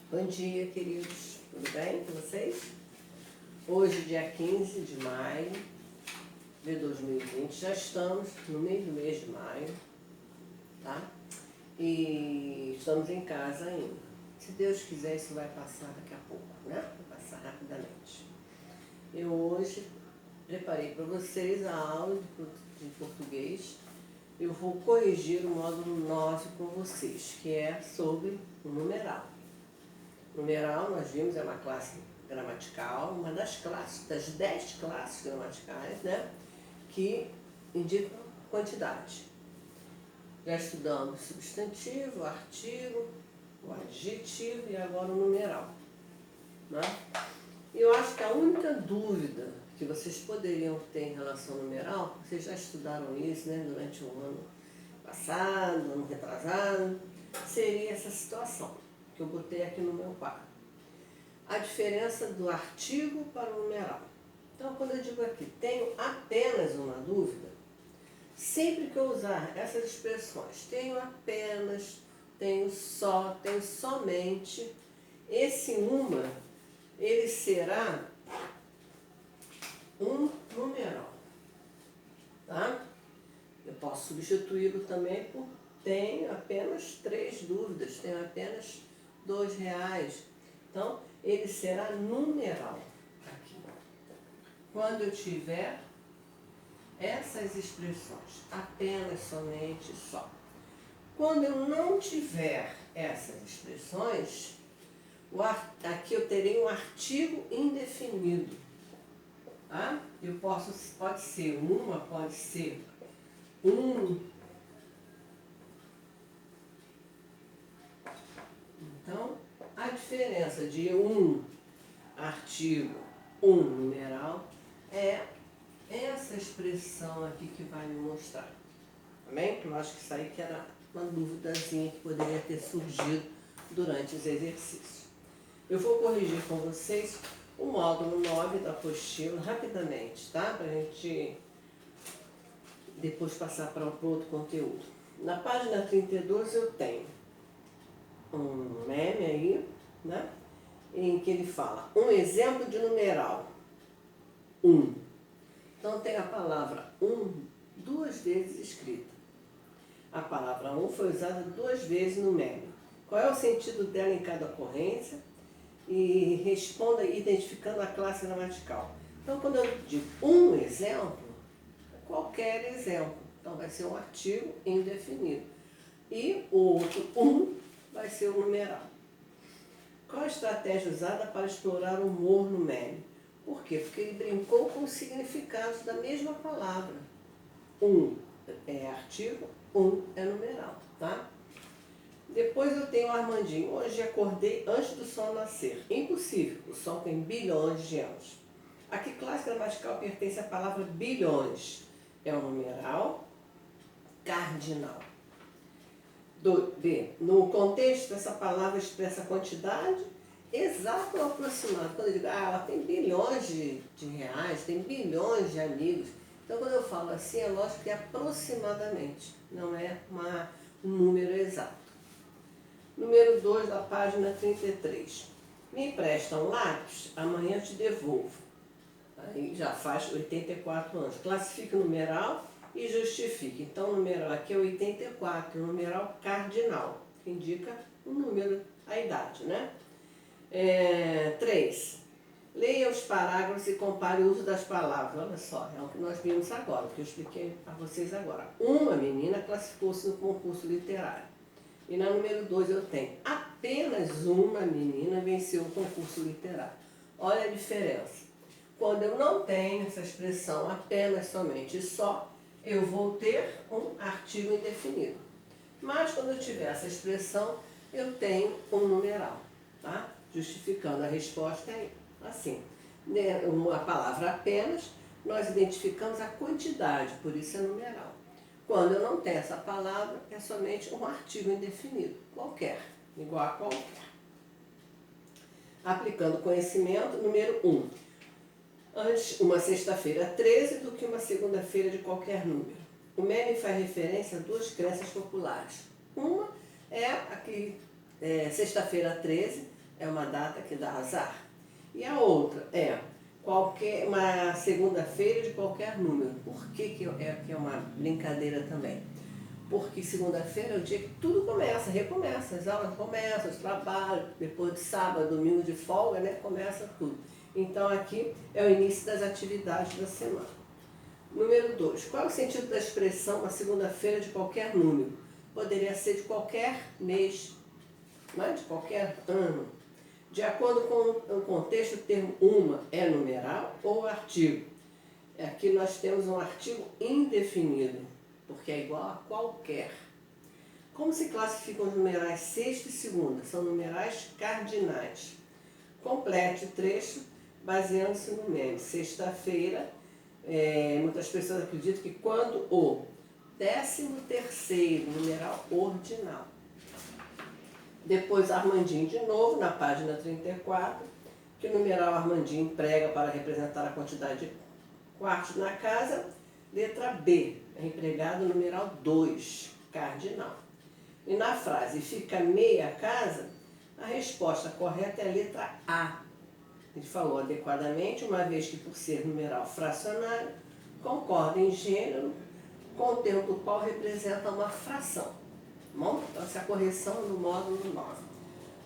Bom dia, queridos. Tudo bem com vocês? Hoje, dia 15 de maio de 2020, já estamos no meio do mês de maio, tá? E estamos em casa ainda. Se Deus quiser, isso vai passar daqui a pouco, né? Vai passar rapidamente. Eu hoje preparei para vocês a aula de português. Eu vou corrigir o módulo 9 com vocês, que é sobre o numeral. Numeral, nós vimos, é uma classe gramatical, uma das classes, das 10 classes gramaticais, né, que indicam quantidade. Já estudamos substantivo, artigo, o adjetivo e agora o numeral, né? Eu acho que a única dúvida que vocês poderiam ter em relação ao numeral, vocês já estudaram isso, né, durante o ano passado, ano retrasado, seria essa situação que eu botei aqui no meu quadro. A diferença do artigo para o numeral. Então, quando eu digo aqui, tenho apenas uma dúvida, sempre que eu usar essas expressões, tenho apenas, tenho só, tenho somente, esse uma, ele será um numeral, tá? Eu posso substituí-lo também por tenho apenas 3 dúvidas, tenho apenas R$2. Então, ele será numeral aqui. Quando eu tiver essas expressões, apenas, somente, só. Quando eu não tiver essas expressões, aqui eu terei um artigo indefinido. Tá? Pode ser uma, pode ser um. Então, a diferença de um artigo, um numeral, é essa expressão aqui que vai me mostrar. Também, eu acho que isso aí que era uma duvidazinha que poderia ter surgido durante os exercícios. Eu vou corrigir com vocês o módulo 9 da apostila rapidamente, tá? Para a gente depois passar para outro conteúdo. Na página 32 eu tenho um meme aí, né, em que ele fala um exemplo de numeral, um. Então tem a palavra um 2 vezes escrita. A palavra um foi usada 2 vezes no meme. Qual é o sentido dela em cada ocorrência? E responda identificando a classe gramatical. Então quando eu digo um exemplo, qualquer exemplo. Então vai ser um artigo indefinido. E o outro um vai ser o numeral. Qual a estratégia usada para explorar o humor no meme? Por quê? Porque ele brincou com os significados da mesma palavra. Um é artigo, um é numeral, tá? Depois eu tenho o Armandinho. Hoje acordei antes do sol nascer. Impossível, o sol tem bilhões de anos. A que classe gramatical pertence a palavra bilhões? É o numeral cardinal. B. No contexto, essa palavra expressa quantidade exata ou aproximada. Quando eu digo, ela tem bilhões de reais, tem bilhões de amigos. Então, quando eu falo assim, é lógico que é aproximadamente, não é um número exato. Número 2 da página 33. Me empresta um lápis, amanhã eu te devolvo. Aí já faz 84 anos. Classifique o numeral e justifique. Então, o numeral aqui é 84, o numeral cardinal, que indica o número, a idade, né? 3. Leia os parágrafos e compare o uso das palavras. Olha só, é o que nós vimos agora, o que eu expliquei a vocês agora. Uma menina classificou-se no concurso literário. E na número 2 eu tenho apenas uma menina venceu o concurso literário. Olha a diferença. Quando eu não tenho essa expressão apenas, somente, só, eu vou ter um artigo indefinido. Mas quando eu tiver essa expressão, eu tenho um numeral, tá? Justificando a resposta é assim. A palavra apenas, nós identificamos a quantidade, por isso é numeral. Quando eu não tenho essa palavra, é somente um artigo indefinido, qualquer, igual a qualquer. Aplicando conhecimento, número 1. Antes uma sexta-feira 13 do que uma segunda-feira de qualquer número. O meme faz referência a 2 crenças populares. Uma é a que sexta-feira 13 é uma data que dá azar. E a outra é uma segunda-feira de qualquer número. Por que é uma brincadeira também? Porque segunda-feira é o dia que tudo começa, recomeça, as aulas começam, os trabalhos, depois de sábado, domingo de folga, né, começa tudo. Então aqui é o início das atividades da semana. Número 2. Qual é o sentido da expressão uma segunda-feira de qualquer número? Poderia ser de qualquer mês, né, de qualquer ano. De acordo com o contexto, o termo uma é numeral ou artigo. Aqui nós temos um artigo indefinido, porque é igual a qualquer. Como se classificam os numerais sexta e segunda? São numerais cardinais. Complete o trecho baseando-se no meme. Sexta-feira, muitas pessoas acreditam que quando o 13º numeral ordinal. Depois Armandinho de novo, na página 34, que o numeral Armandinho emprega para representar a quantidade de quartos na casa. Letra B, é empregado o numeral 2, cardinal. E na frase fica meia casa, a resposta correta é a letra A. Ele falou adequadamente, uma vez que por ser numeral fracionário, concorda em gênero com o termo do qual representa uma fração. Bom, então essa é a correção no módulo 9.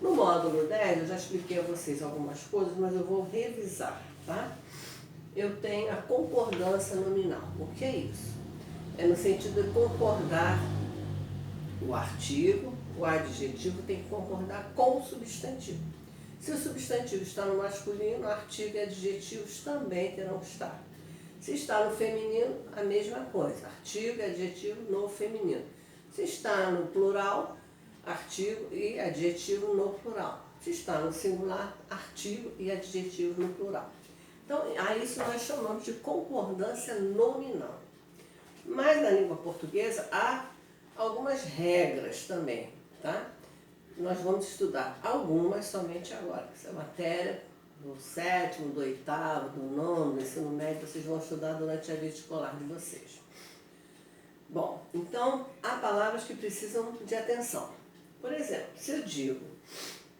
No módulo 10, eu já expliquei a vocês algumas coisas, mas eu vou revisar, tá? Eu tenho a concordância nominal. O que é isso? É no sentido de concordar o artigo, o adjetivo tem que concordar com o substantivo. Se o substantivo está no masculino, artigo e adjetivos também terão que estar. Se está no feminino, a mesma coisa, artigo e adjetivo no feminino. Se está no plural, artigo e adjetivo no plural. Se está no singular, artigo e adjetivo no plural. Então, a isso nós chamamos de concordância nominal. Mas na língua portuguesa há algumas regras também, tá? Nós vamos estudar algumas somente agora. Essa é matéria do 7º, do 8º, do 9º, do ensino médio, vocês vão estudar durante a vida escolar de vocês. Bom, então há palavras que precisam de atenção. Por exemplo, se eu digo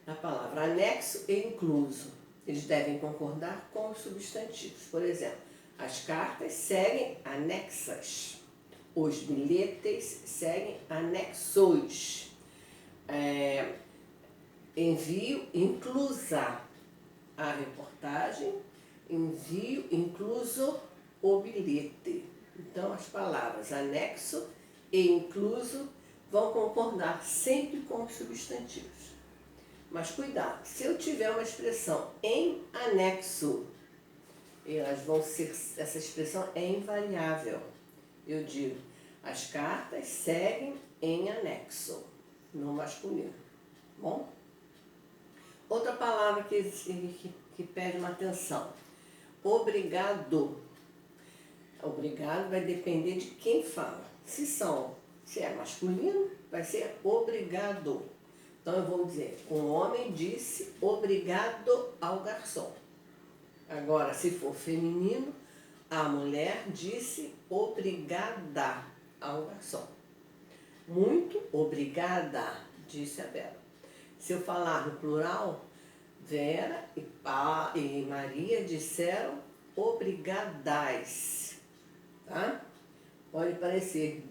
a palavra anexo e incluso, eles devem concordar com os substantivos. Por exemplo, as cartas seguem anexas, os bilhetes seguem anexos, envio inclusa a reportagem, envio incluso o bilhete. Então, as palavras anexo e incluso vão concordar sempre com os substantivos. Mas cuidado, se eu tiver uma expressão em anexo, essa expressão é invariável. Eu digo, as cartas seguem em anexo, no masculino. Bom? Outra palavra que pede uma atenção, obrigado. Obrigado vai depender de quem fala. Se é masculino, vai ser obrigado. Então eu vou dizer, um homem disse obrigado ao garçom. Agora, se for feminino, a mulher disse obrigada ao garçom. Muito obrigada, disse a Bela. Se eu falar no plural, Vera e Maria disseram obrigadas. Tá? Pode parecer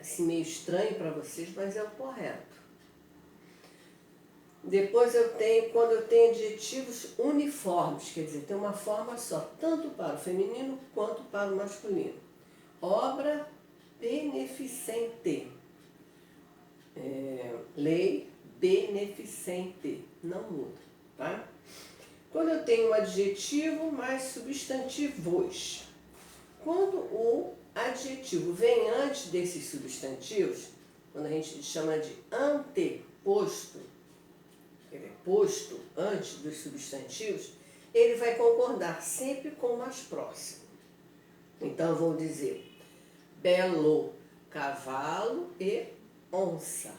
assim, meio estranho para vocês, mas é o correto. Depois quando eu tenho adjetivos uniformes, quer dizer, tem uma forma só, tanto para o feminino quanto para o masculino. Obra beneficente. Lei beneficente. Não muda, tá? Quando eu tenho um adjetivo mais substantivos. Quando o adjetivo vem antes desses substantivos, quando a gente chama de anteposto, ele é posto antes dos substantivos, ele vai concordar sempre com o mais próximo. Então eu vou dizer belo, cavalo e onça.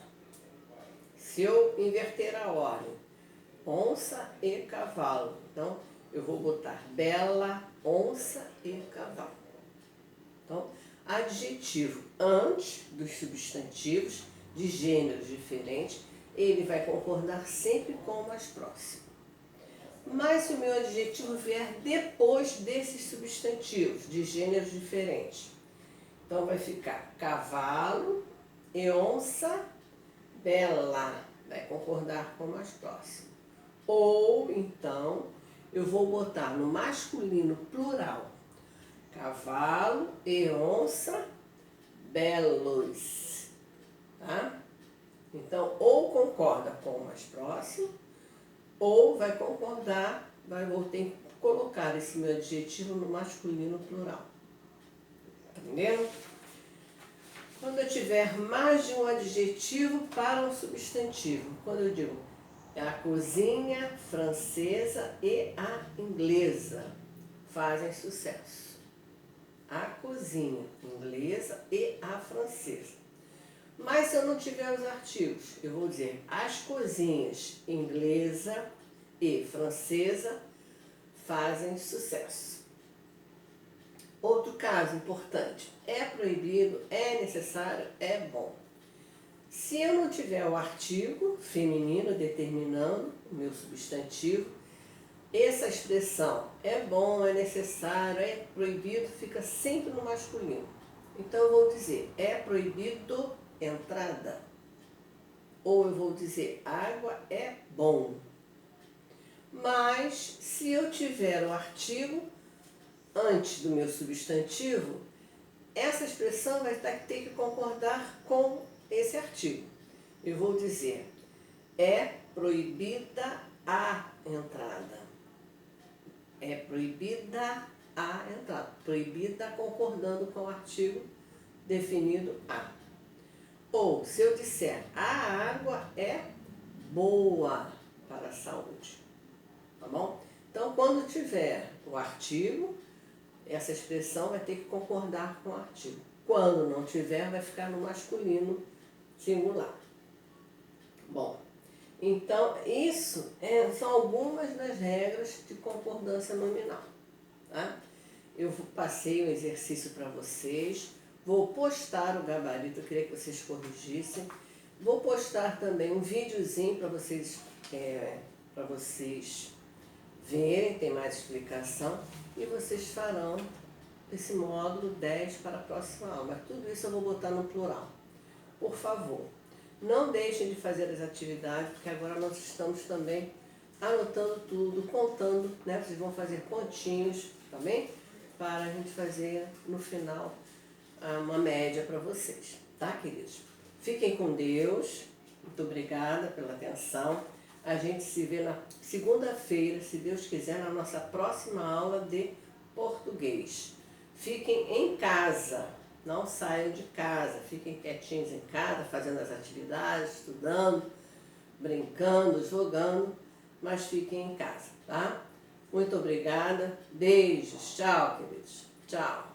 Se eu inverter a ordem, onça e cavalo, então eu vou botar bela, onça e cavalo. Então, adjetivo antes dos substantivos de gêneros diferentes, ele vai concordar sempre com o mais próximo. Mas se o meu adjetivo vier depois desses substantivos, de gêneros diferentes, então vai ficar cavalo e onça bela, vai concordar com o mais próximo. Ou, então, eu vou botar no masculino plural, cavalo e onça belos, tá? Então, ou concorda com o mais próximo, ou vai concordar, vou ter que colocar esse meu adjetivo no masculino plural. Tá entendendo? Quando eu tiver mais de um adjetivo para um substantivo, quando eu digo a cozinha francesa e a inglesa fazem sucesso. A cozinha inglesa e a francesa. Mas se eu não tiver os artigos, eu vou dizer as cozinhas inglesa e francesa fazem sucesso. Outro caso importante, é proibido, é necessário, é bom. Se eu não tiver o artigo feminino determinando o meu substantivo, essa expressão é bom, é necessário, é proibido, fica sempre no masculino. Então eu vou dizer, é proibido entrada. Ou eu vou dizer, água é bom. Mas se eu tiver o artigo antes do meu substantivo, essa expressão vai ter que concordar com esse artigo. Eu vou dizer, é proibida a entrada. É proibida a entrada. Proibida concordando com o artigo definido a. Ou, se eu disser, a água é boa para a saúde. Tá bom? Então, quando tiver o artigo, essa expressão vai ter que concordar com o artigo. Quando não tiver, vai ficar no masculino singular. Bom, então isso são algumas das regras de concordância nominal. Tá? Eu passei um exercício para vocês, vou postar o gabarito, eu queria que vocês corrigissem. Vou postar também um videozinho para vocês verem, tem mais explicação, e vocês farão esse módulo 10 para a próxima aula. Mas tudo isso eu vou botar no plural. Por favor, não deixem de fazer as atividades, porque agora nós estamos também anotando tudo, contando, né? Vocês vão fazer pontinhos, tá bem? Para a gente fazer no final uma média para vocês, tá, queridos? Fiquem com Deus, muito obrigada pela atenção. A gente se vê na segunda-feira, se Deus quiser, na nossa próxima aula de português. Fiquem em casa, não saiam de casa, fiquem quietinhos em casa, fazendo as atividades, estudando, brincando, jogando, mas fiquem em casa, tá? Muito obrigada, beijos, tchau, queridos, tchau.